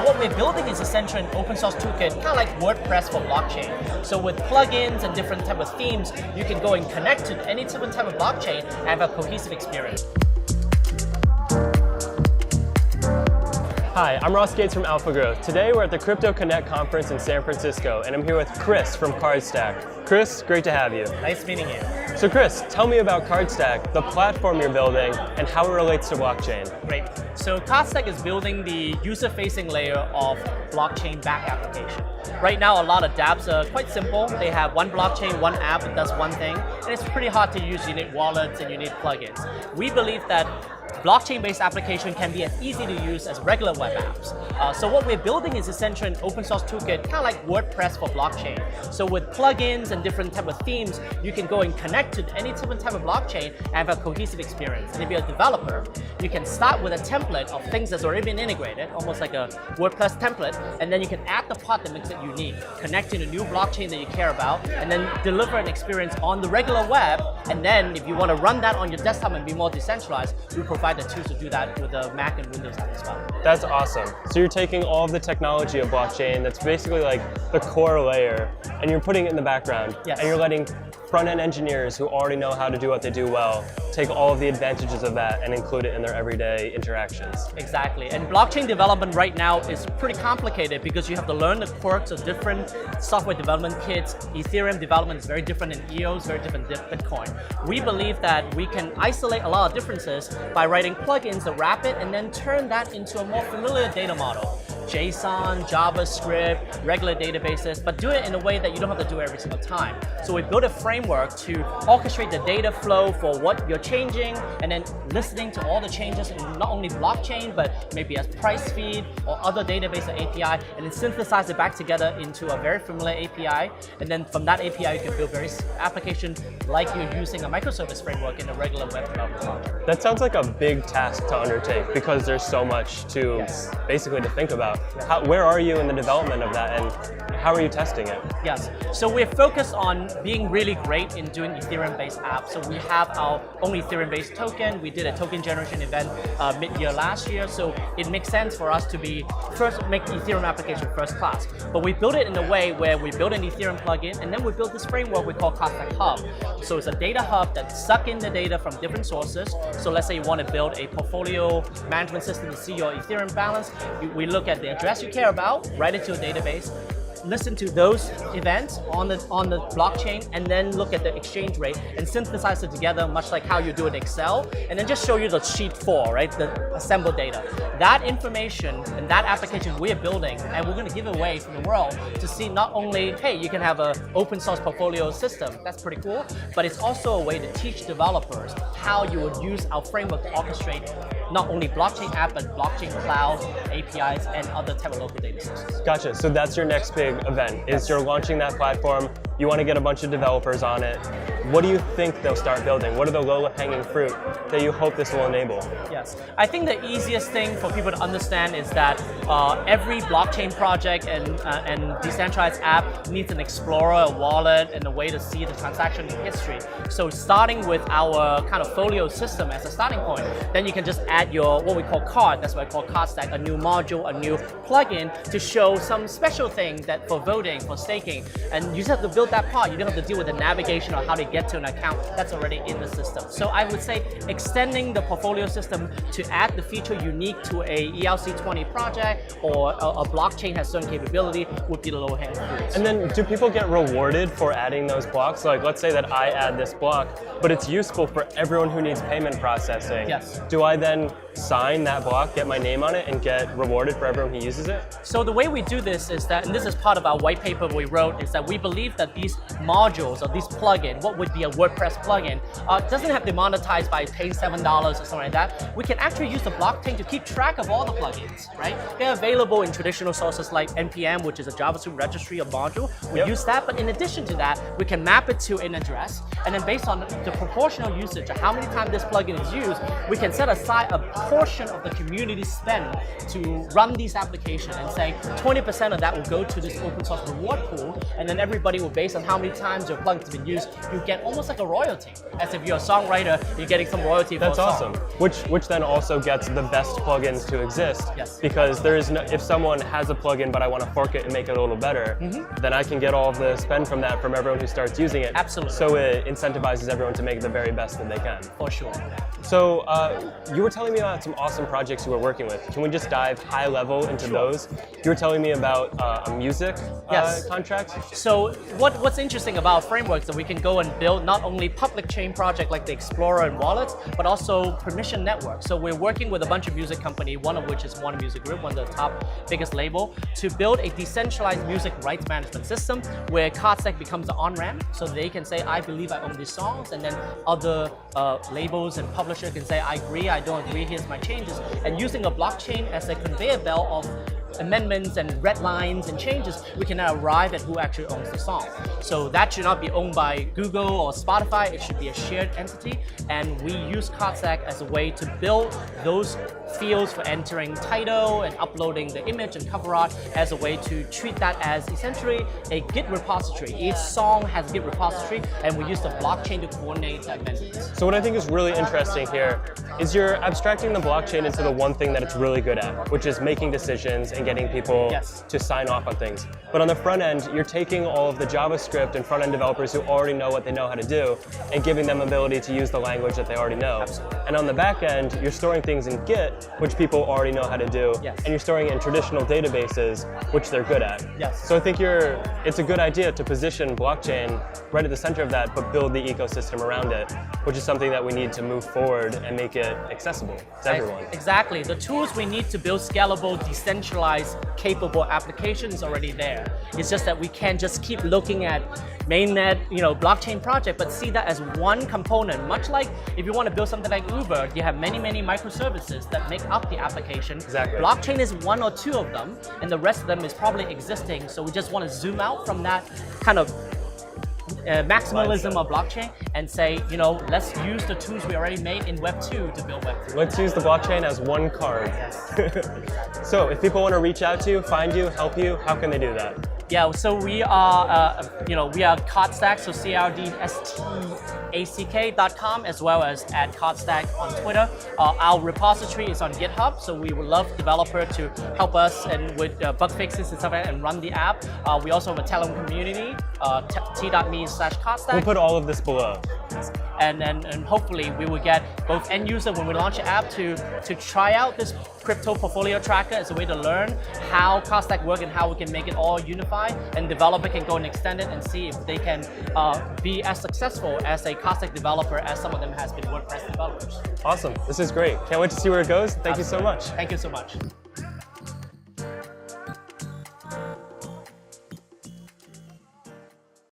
What we're building is essentially an open source toolkit, kind of like WordPress for blockchain. So with plugins and different type of themes, you can go and connect to any different type of blockchain and have a cohesive experience. Hi, I'm Ross Gates from Alphagrowth. Today we're at the Crypto Connect conference in San Francisco, and I'm here with Chris from Cardstack. Chris, great to have you. Nice meeting you. So Chris, tell me about Cardstack, the platform you're building, and how it relates to blockchain. Great. So Cardstack is building the user-facing layer of blockchain back application. Right now, a lot of dApps are quite simple. They have one blockchain, one app that does one thing, and it's pretty hard to use. You need wallets and you need plugins. We believe that blockchain-based application can be as easy to use as regular web apps. So what we're building is essentially an open source toolkit, kind of like WordPress for blockchain. So with plugins and different type of themes, you can go and connect to any different type of blockchain and have a cohesive experience. And if you're a developer, you can start with a template of things that's already been integrated, almost like a WordPress template, and then you can add the part that makes it unique, connect to the new blockchain that you care about, and then deliver an experience on the regular web. And then if you want to run that on your desktop and be more decentralized, we provide the tools to do that with the Mac and Windows app as well. That's awesome. So you're taking all of the technology of blockchain that's basically like the core layer, and you're putting it in the background. Yes. And you're letting front-end engineers who already know how to do what they do well take all of the advantages of that and include it in their everyday interactions. Exactly. And blockchain development right now is pretty complicated because you have to learn the quirks of different software development kits. Ethereum development is very different than EOS, very different than Bitcoin. We believe that we can isolate a lot of differences by writing plugins that wrap it and then turn that into a more familiar data model. JSON, JavaScript, regular databases, but do it in a way that you don't have to do it every single time. So we built a framework to orchestrate the data flow for what you're changing, and then listening to all the changes in not only blockchain, but maybe as price feed or other database or API, and then synthesize it back together into a very familiar API. And then from that API, you can build various applications like you're using a microservice framework in a regular web development project. That sounds like a big task to undertake because there's so much to basically to think about. Where are you in the development of that, and how are you testing it? Yes, so we're focused on being really great in doing Ethereum-based apps. So we have our own Ethereum-based token. We did a token generation event mid-year last year, so it makes sense for us to be make Ethereum application first class. But we built it in a way where we build an Ethereum plugin, and then we build this framework we call Cardstack Hub. So it's a data hub that sucks in the data from different sources. So let's say you want to build a portfolio management system to see your Ethereum balance. We look at the address you care about, write it to a database, listen to those events on the blockchain, and then look at the exchange rate and synthesize it together, much like how you do in Excel, and then just show you the sheet 4, right? The assembled data. That information and that application we are building, and we're going to give away from the world to see not only, hey, you can have an open source portfolio system, that's pretty cool, but it's also a way to teach developers how you would use our framework to orchestrate not only blockchain app, but blockchain cloud, APIs, and other type of local data sources. Gotcha, so that's your next big event, is you're launching that platform, you want to get a bunch of developers on it. What do you think they'll start building? What are the low-hanging fruit that you hope this will enable? Yes, I think the easiest thing for people to understand is that every blockchain project and decentralized app needs an explorer, a wallet, and a way to see the transaction history. So starting with our kind of folio system as a starting point, then you can just add your what we call card, that's what I call Cardstack, a new module, a new plugin to show some special thing that for voting, for staking, and you just have to build that part. You don't have to deal with the navigation or how to get to an account that's already in the system. So I would say extending the portfolio system to add the feature unique to a ERC20 project or a blockchain has certain capability would be the low-hanging fruit. And then do people get rewarded for adding those blocks? Like let's say that I add this block, but it's useful for everyone who needs payment processing. Yes. Do I then sign that block, get my name on it, and get rewarded for everyone who uses it? So the way we do this is that, and this is part of our white paper we wrote, is that we believe that these modules or these plugin, what would be a WordPress plugin, doesn't have to monetize by paying $7 or something like that. We can actually use the blockchain to keep track of all the plugins, right? They're available in traditional sources like NPM, which is a JavaScript registry or module. We use that, but in addition to that, we can map it to an address, and then based on the proportional usage of how many times this plugin is used, we can set aside a portion of the community spend to run these applications and say 20% of that will go to this open source reward pool, and then everybody will based on how many times your plugin's been used, you get almost like a royalty. As if you're a songwriter, you're getting some royalty for a song. That's awesome. Which then also gets the best plugins to exist. Yes. Because there is no, if someone has a plugin but I want to fork it and make it a little better, then I can get all of the spend from that from everyone who starts using it. Absolutely. So it incentivizes everyone to make the very best that they can. For sure. So you were telling me about some awesome projects you were working with. Can we just dive high level into those? You were telling me about a music contract. So what's interesting about frameworks that we can go and build not only public chain project like the Explorer and wallets, but also permission networks. So we're working with a bunch of music company, one of which is Warner Music Group, one of the top biggest label, to build a decentralized music rights management system where Cardstack becomes the on-ramp, so they can say, I believe I own these songs, and then other labels and publishers can say, I agree, I don't agree, here's my changes. And using a blockchain as a conveyor belt of amendments and red lines and changes, we can now arrive at who actually owns the song. So that should not be owned by Google or Spotify, it should be a shared entity, and we use Cardstack as a way to build those fields for entering title and uploading the image and cover art as a way to treat that as essentially a Git repository. Each song has a Git repository, and we use the blockchain to coordinate the amendments. So what I think is really interesting here is you're abstracting the blockchain into the one thing that it's really good at, which is making decisions and getting people to sign off on things. But on the front end, you're taking all of the JavaScript and front end developers who already know what they know how to do and giving them ability to use the language that they already know. Absolutely. And on the back end, you're storing things in Git, which people already know how to do, and you're storing it in traditional databases, which they're good at. Yes. So I think it's a good idea to position blockchain right at the center of that, but build the ecosystem around it, which is something that we need to move forward and make it accessible to everyone. Exactly. The tools we need to build scalable, decentralized, capable applications already there. It's just that we can't just keep looking at mainnet, blockchain project, but see that as one component. Much like if you want to build something like Uber, you have many microservices that make up the application. Exactly. Blockchain is one or two of them, and the rest of them is probably existing. So we just want to zoom out from that kind of maximalism of blockchain and say, let's use the tools we already made in Web 2 to build Web 3. Let's use the blockchain as one card. Yes. So if people want to reach out to you, find you, help you, how can they do that? Yeah, so we are, we are Cardstack, so cardstack.com, as well as at Cardstack on Twitter. Our repository is on GitHub, so we would love developer to help us and with bug fixes and stuff like that and run the app. We also have a Telegram community, t.me/Cardstack. We'll put all of this below. And hopefully we will get both end user when we launch the app to try out this crypto portfolio tracker as a way to learn how Cardstack works and how we can make it all unified, and developer can go and extend it and see if they can be as successful as a Cardstack developer as some of them has been WordPress developers. Awesome, this is great. Can't wait to see where it goes. Thank you so much. Thank you so much.